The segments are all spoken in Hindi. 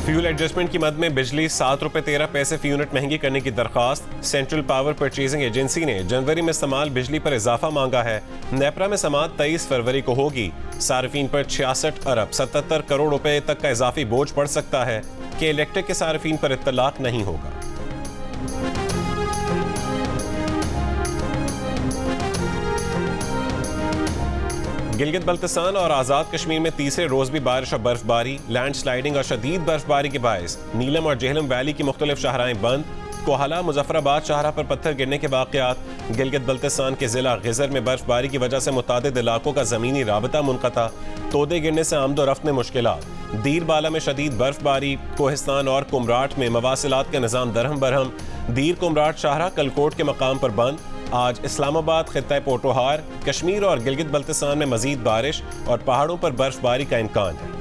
फ्यूल एडजस्टमेंट की मद में बिजली ₹7.13 फी यूनिट महंगी करने की दरखास्त। सेंट्रल पावर परचेजिंग एजेंसी ने जनवरी में इस्तेमाल बिजली पर इजाफा मांगा है। नेपरा में समाअत 23 फरवरी को होगी। सार्फिन पर 66 अरब 77 करोड़ रुपए तक का इजाफी बोझ पड़ सकता है कि इलेक्ट्रिक के सार्फिन पर इत्तलाक नहीं होगा। गिलगित बल्तिस्तान और आज़ाद कश्मीर में तीसरे रोज भी बारिश और बर्फबारी, लैंड स्लाइडिंग और शदीद बर्फबारी के बायस नीलम और जेहलम वैली की मुख्तलिफ शाहराएं बंद। कोहला मुजफ्फराबाद शाहरा पर पत्थर गिरने के वाक़यात। गिलगित बल्तिस्तान के जिला गिजर में बर्फबारी की वजह से मुतादिद इलाकों का ज़मीनी राबता मुनक़ता। तोदे गिरने से आमदो रफ्त में मुश्किलात। दीर बाला में शदीद बर्फबारी। कोहिस्तान और कुमराट में मवासिलात का निज़ाम दरहम बरहम। दीर कुमराट शाहरा कलकोट के मकाम पर बंद। आज इस्लामाबाद, खित्ता पोटोहार, कश्मीर और गिलगित बल्तिस्तान में मजीद बारिश और पहाड़ों पर बर्फबारी का इम्कान है।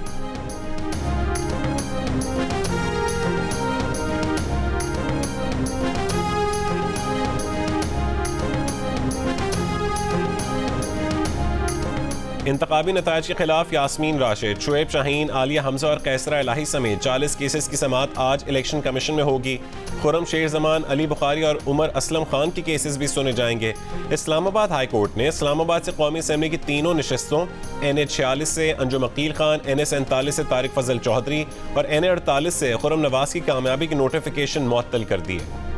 इंतखाबी नतायज के खिलाफ यास्मीन राशिद, शुएब शाहीन, आलिया हमजा और कैसरा इलाही समेत 40 केसेस की समाअत आज इलेक्शन कमीशन में होगी। खुर्रम शेर जमान, अली बुखारी और उमर असलम खान के केसेस भी सुने जाएंगे। इस्लामाबाद हाई कोर्ट ने इस्लामाबाद से कौमी असम्बली की तीनों नशस्तों NH46 से अंजुम अकील खान, NS47 से तारिक फजल चौधरी और NA48 से खुर्रम नवाज की कामयाबी की नोटिफिकेशन मुअत्तल कर दी है।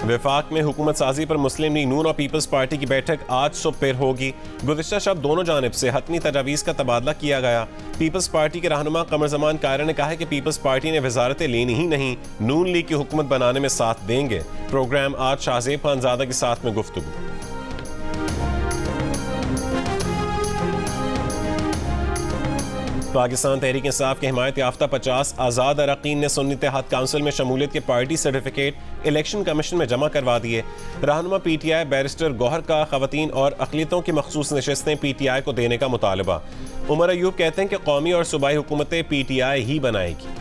विफाक में हुकूमत साजी पर मुस्लिम लीग नून और पीपल्स पार्टी की बैठक आज सुबह फिर होगी। गुज़िश्ता शब दोनों जानिब से हतमी तजावीज़ का तबादला किया गया। पीपल्स पार्टी के रहनुमा कमर जमान कायरा ने कहा है कि पीपल्स पार्टी ने वजारतें लेनी ही नहीं, नून लीग की हुकूमत बनाने में साथ देंगे। प्रोग्राम आज शाहजेब खानजादा के साथ में गुफ्तगू। पाकिस्तान तहरीक इंसाफ के हिमायत याफ्ता 50 आज़ाद अरकान ने सुन्नी इत्तेहाद काउंसिल में शमूलियत के पार्टी सर्टिफिकेट इलेक्शन कमीशन में जमा करवा दिए। रहनुमा PTI बैरिस्टर गौहर का ख़वातीन और अक़लियतों की मखसूस नशस्तें PTI को देने का मुतालबा। उमर अयूब कहते हैं कि कौमी और सूबाई हुकूमतें PTI ही बनाएगी।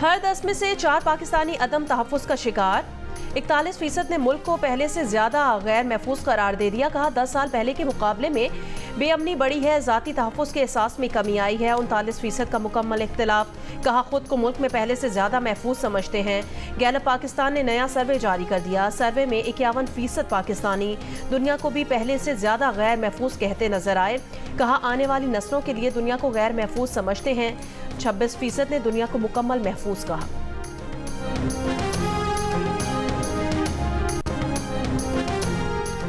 हर 10 में से 4 पाकिस्तानी अदम तहफ़्फ़ुज़ का शिकार। 41% ने मुल्क को पहले से ज्यादा गैर महफूज करार दे दिया। कहा 10 साल पहले के मुकाबले में बेअमनी बढ़ी है, जाती तहफ़्फ़ुज़ के एहसास में कमी आई है। 39% का मुकम्मल इख्तिलाफ। कहा खुद को मुल्क में पहले से ज्यादा महफूज समझते हैं। गैलप पाकिस्तान ने नया सर्वे जारी कर दिया। सर्वे में 51% पाकिस्तानी दुनिया को भी पहले से ज्यादा गैर महफूज कहते नजर आए। कहा आने वाली नस्लों के लिए दुनिया को गैर महफूज समझते हैं। 26% ने दुनिया को मुकम्मल महफूज कहा।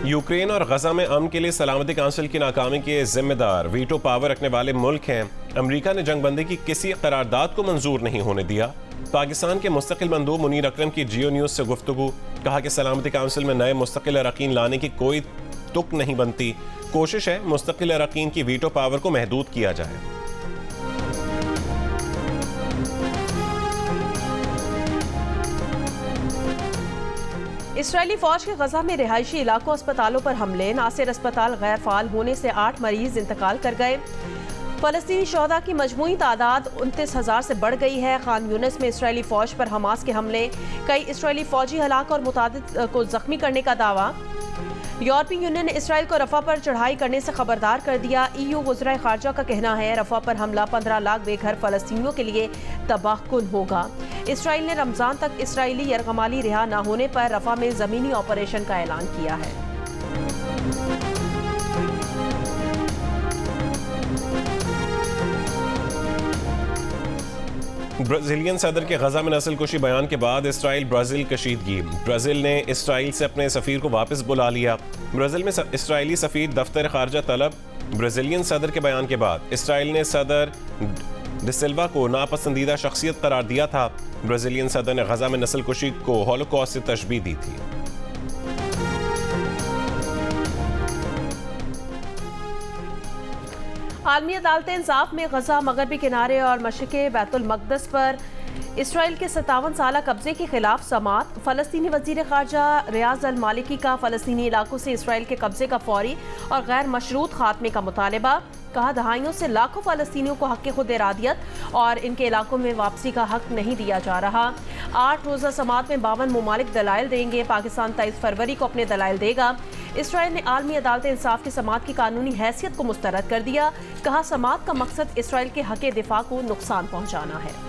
यूक्रेन और गजा में अमन के लिए सलामती काउंसिल की नाकामी के जिम्मेदार वीटो पावर रखने वाले मुल्क हैं। अमेरिका ने जंगबंदी की किसी करारदाद को मंजूर नहीं होने दिया। पाकिस्तान के मुस्तकिल मंदूब मुनीर अकरम की जियो न्यूज़ से गुफ्तगू। कहा कि सलामती काउंसिल में नए मुस्तकिल अरकान लाने की कोई तुक नहीं बनती। कोशिश है मुस्तकिल अरकान की वीटो पावर को महदूद किया जाए। इसराइली फौज के गजा में रिहायशी इलाकों अस्पतालों पर हमले। नासिर अस्पताल गैर फाल होने से 8 मरीज इंतकाल कर गए। फलस्तीनी शोहदा की मजमूई तादाद 29,000 से बढ़ गई है। खान यूनिस में इसराइली फौज पर हमास के हमले। कई इसराइली फौजी हलाक और मुतादिद को जख्मी करने का दावा। यूरोपीय यूनियन ने इसराइल को रफा पर चढ़ाई करने से खबरदार कर दिया। EU वज़ीर ख़ारजा का कहना है रफा पर हमला 15 लाख बेघर फ़लस्तीनियों के लिए तबाहकुन होगा। इसराइल ने रमज़ान तक इसराइली यरगमाली रिहा न होने पर रफा में ज़मीनी ऑपरेशन का ऐलान किया है। ब्राज़ीलियन सदर के गजा में नस्ल कुशी बयान के बाद इसराइल ब्राज़ील कशीदगी। ब्राज़ील ने इसराइल से अपने सफ़ीर को वापस बुला लिया। ब्राज़ील में इसराइली सफ़ीर दफ्तर ख़ारजा तलब। ब्राज़ीलियन सदर के बयान के बाद इसराइल ने सदर डिसिल्वा को नापसंदीदा शख्सियत करार दिया था। ब्राज़ीलियन सदर ने गजा में नस्ल कुशी को हॉलोकॉस्ट से तशबीह दी थी। आलमी अदालत इंसाफ में गजा, मगरबी किनारे और मशरिक़ बैतुल मक़दस पर इसराइल के 57 साला कब्जे के खिलाफ समाअत। फ़लस्तीनी वज़ीर ख़ारजा रियाज़ अल मालिकी का फ़लस्तीनी इलाकों से इसराइल के कब्जे का फौरी और गैर मशरूत खात्मे का मुतालबा। कहा दहाइयों से लाखों फ़लस्तीनियों को हक़ खुद इरादियत और इनके इलाकों में वापसी का हक़ नहीं दिया जा रहा। 8 रोज़ा समात में 52 मुमालिक दलाइल देंगे। पाकिस्तान 23 फरवरी को अपने दलाइल देगा। इसराइल ने आलमी अदालत इंसाफ की समात की कानूनी हैसियत को मुस्तरद कर दिया। कहा समात का मकसद इसराइल के हक़ दिफा को नुकसान पहुँचाना है।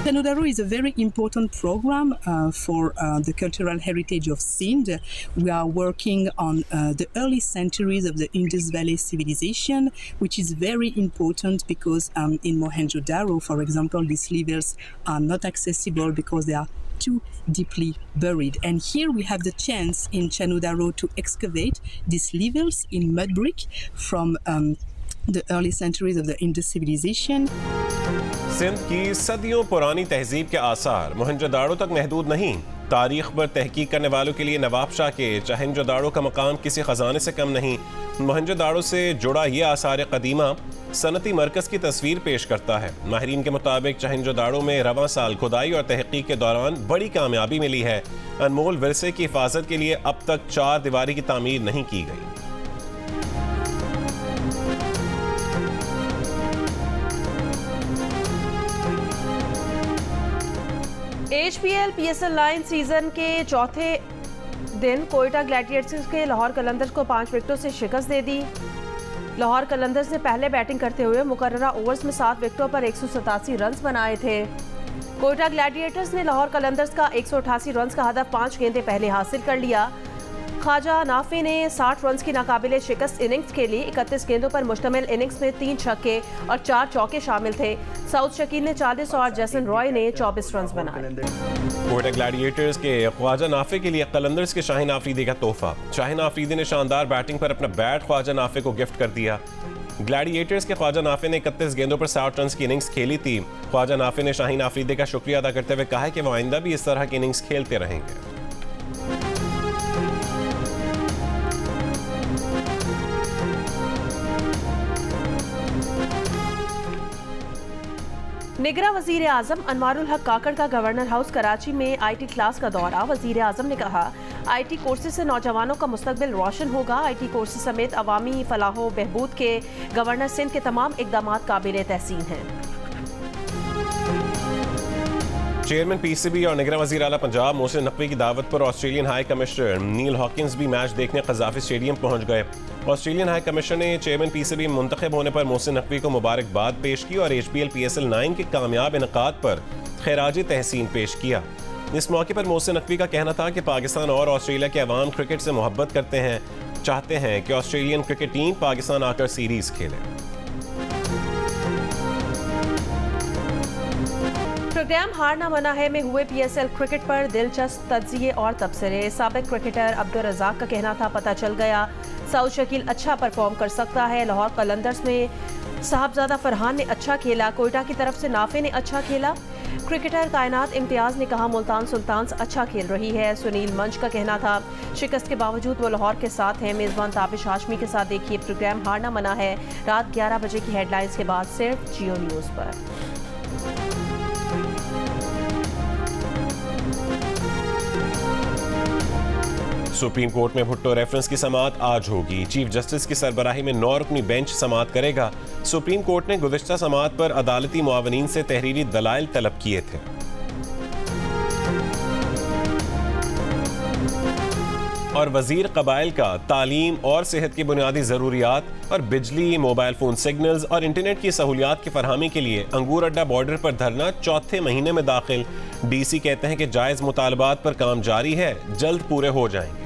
Chanudaro is a very important program for the cultural heritage of Sindh. We are working on the early centuries of the Indus Valley civilization, which is very important because in Mohenjo-Daro, for example, these levels are not accessible because they are too deeply buried. And here we have the chance in Chanudaro to excavate these levels in mud brick from the early centuries of the Indus civilization. Sindh की सदियों पुरानी तहजीब के आसार मोहनजोदाड़ो तक महदूद नहीं। तारीख पर तहकीक करने वालों के लिए नवाब शाह के चहनजोदाड़ो का मकाम किसी खजाने से कम नहीं। मोहनजोदाड़ो से जुड़ा ये आसार कदीमा सनती मरकज़ की तस्वीर पेश करता है। माहिरीन के मुताबिक चहनजोदाड़ो में रवां साल खुदाई और तहकीक के दौरान बड़ी कामयाबी मिली है। अनमोल विरसे की हिफाजत के लिए अब तक 4 दीवारी की तामीर नहीं की गई। HPL PSL 9 सीजन के चौथे दिन कोयटा ग्लैडिएटर्स के लाहौर कलंदर्स को 5 विकेटों से शिकस्त दे दी। लाहौर कलंदर्स ने पहले बैटिंग करते हुए मुकर्ररा ओवर्स में 7 विकेटों पर 187 रन बनाए थे। कोयटा ग्लैडिएटर्स ने लाहौर कलंदर्स का 188 रन का हदफ 5 गेंदें पहले हासिल कर लिया। ख्वाजा नाफे ने 60 रन की नाकाबिले शिकस्त इनिंग्स के लिए 31 गेंदों पर मुश्तमिल इनिंग्स में 3 छक्के और 4 चौके शामिल थे। साउथ शकील ने 40 और जैसन रॉय ने 24 रन बनाए। कोयटा ग्लैडिएटर्स के ख्वाजा नाफे के लिए कलंदर्स के शाहीन आफरीदी का तोहफा। शाहीन आफरीदी ने शानदार बैटिंग पर अपना बैट ख्वाजा नाफे को गिफ्ट कर दिया। ग्लैडिएटर्स के ख्वाजा नाफे ने 31 गेंदों पर 60 रन की इनिंग्स खेली थी। ख्वाजा नाफे ने शाहीन आफरीदी का शुक्रिया अदा करते हुए कहा है कि वो आइंदा भी इस तरह की इनिंग्स खेलते रहेंगे। निगरां वजीर आजम अनवारुल हक काकड़ का गवर्नर हाउस कराची में IT क्लास का दौरा। वजीर आजम ने कहा IT कोर्सेज से नौजवानों का मुस्तकबिल रोशन होगा। IT कोर्सेज समेत अवामी फलाहो बहबूद के गवर्नर सिंध के तमाम इकदाम काबिल तहसीन हैं। चेयरमैन PCB और निगरां वज़ीर आला पंजाब मोहसिन नकवी की दावत पर ऑस्ट्रेलियन हाई कमिश्नर नील हॉकिंस भी मैच देखने कज़ाफ़ी स्टेडियम पहुंच गए। ऑस्ट्रेलियन हाई कमिश्नर ने चेयरमैन PCB मुंतखब होने पर मोहसिन नकवी को मुबारकबाद पेश की और HPL PSL 9 के कामयाब इनकाद पर खैराज तहसीन पेश किया। इस मौके पर मोहसिन नकवी का कहना था कि पाकिस्तान और ऑस्ट्रेलिया के अवाम क्रिकेट से मोहब्बत करते हैं, चाहते हैं कि ऑस्ट्रेलियन क्रिकेट टीम पाकिस्तान आकर सीरीज खेले। प्रोग्राम हारना मना है में हुए PSL क्रिकेट पर दिलचस्प तज्जिए और तबसरे। साबिक क्रिकेटर अब्दुल रज़ाक का कहना था पता चल गया साउथ शकील अच्छा परफॉर्म कर सकता है। लाहौर कलंदर्स में साहबजादा फरहान ने अच्छा खेला। कोयटा की तरफ से नाफे ने अच्छा खेला। क्रिकेटर कायनात इम्तियाज ने कहा मुल्तान सुल्तान्स अच्छा खेल रही है। सुनील मंच का कहना था शिकस्त के बावजूद वो लाहौर के साथ है। मेज़बान ताबिश हाशमी के साथ देखिए प्रोग्राम हारना मना है रात 11 बजे की हेडलाइंस के बाद सिर्फ जियो न्यूज़ पर। सुप्रीम कोर्ट में भुट्टो रेफरेंस की समाअत आज होगी। चीफ जस्टिस की सरबराही में 9 रुकनी बेंच समाअत करेगा। सुप्रीम कोर्ट ने गुज़िश्ता समाअत पर अदालती मुआवनीन से तहरीरी दलाइल तलब किए थे। और वजीर कबाइल का तालीम और सेहत की बुनियादी ज़रूरियात और बिजली, मोबाइल फ़ोन सिग्नल्स और इंटरनेट की सहूलियात की फरहमी के लिए अंगूर अड्डा बॉर्डर पर धरना चौथे महीने में दाखिल। DC कहते हैं कि जायज़ मुतालबात पर काम जारी है, जल्द पूरे हो जाएंगे।